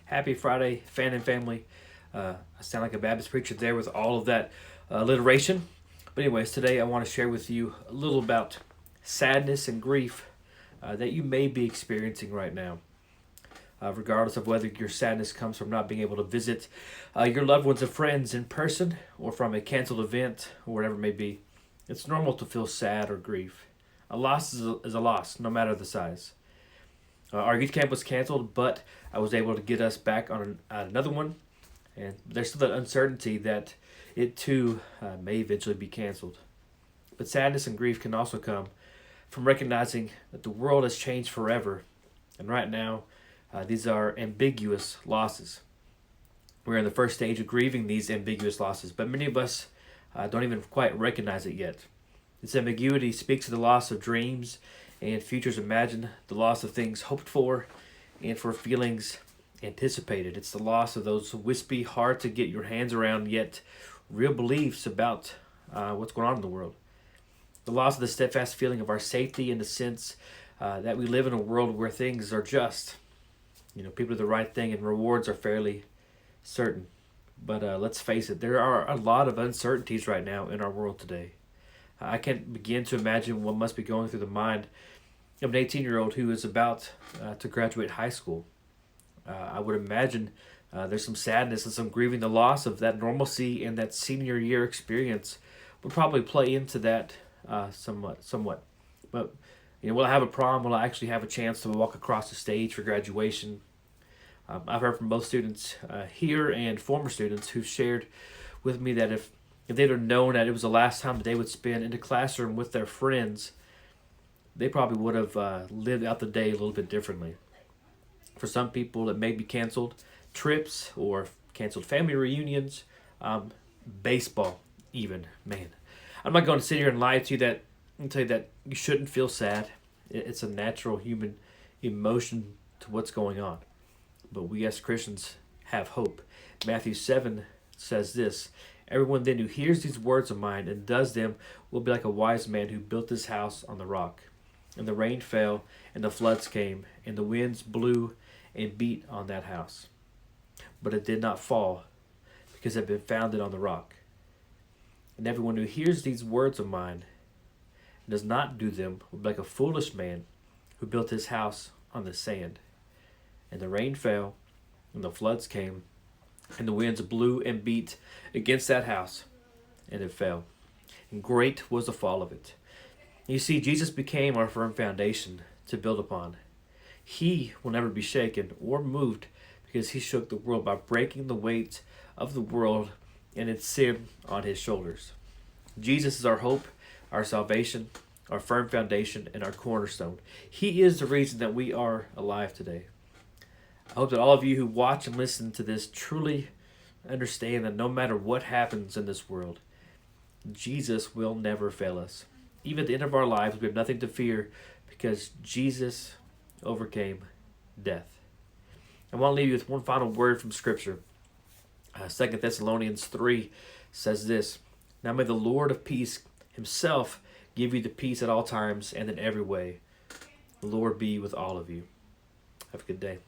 Happy Friday, fan and family. I sound like a Baptist preacher there with all of that alliteration. But, anyways, today I want to share with you a little about sadness and grief that you may be experiencing right now. Regardless of whether your sadness comes from not being able to visit your loved ones and friends in person or from a canceled event or whatever it may be, it's normal to feel sad or grief. A loss is a loss, no matter the size. Our youth camp was canceled, but I was able to get us back on another one. And there's still that uncertainty that it too may eventually be canceled. But sadness and grief can also come from recognizing that the world has changed forever. And right now, these are ambiguous losses. We're in the first stage of grieving these ambiguous losses, but many of us don't even quite recognize it yet. This ambiguity speaks to the loss of dreams and futures imagined, the loss of things hoped for, and for feelings anticipated. It's the loss of those wispy, hard to get your hands around, yet real beliefs about what's going on in the world. The loss of the steadfast feeling of our safety in the sense that we live in a world where things are just. People do the right thing and rewards are fairly certain. But let's face it, there are a lot of uncertainties right now in our world today. I can't begin to imagine what must be going through the mind of an 18-year-old who is about to graduate high school. I would imagine there's some sadness and some grieving. The loss of that normalcy and that senior year experience would probably play into that somewhat. But will I have a prom? Will I actually have a chance to walk across the stage for graduation? I've heard from both students here and former students who've shared with me that if they'd have known that it was the last time that they would spend in the classroom with their friends, they probably would have lived out the day a little bit differently. For some people, it may be canceled trips or canceled family reunions, baseball even. Man, I'm not going to sit here and lie to you and tell you that you shouldn't feel sad. It's a natural human emotion to what's going on. But we as Christians have hope. Matthew 7 says this, "Everyone then who hears these words of mine and does them will be like a wise man who built his house on the rock. And the rain fell, and the floods came, and the winds blew and beat on that house. But it did not fall, because it had been founded on the rock. And everyone who hears these words of mine and does not do them will be like a foolish man who built his house on the sand. And the rain fell, and the floods came, and the winds blew and beat against that house, and it fell. And great was the fall of it." You see, Jesus became our firm foundation to build upon. He will never be shaken or moved because he shook the world by breaking the weight of the world and its sin on his shoulders. Jesus is our hope, our salvation, our firm foundation, and our cornerstone. He is the reason that we are alive today. I hope that all of you who watch and listen to this truly understand that no matter what happens in this world, Jesus will never fail us. Even at the end of our lives, we have nothing to fear because Jesus overcame death. I want to leave you with one final word from Scripture. 2 Thessalonians 3 says this, "Now may the Lord of peace himself give you the peace at all times and in every way. The Lord be with all of you." Have a good day.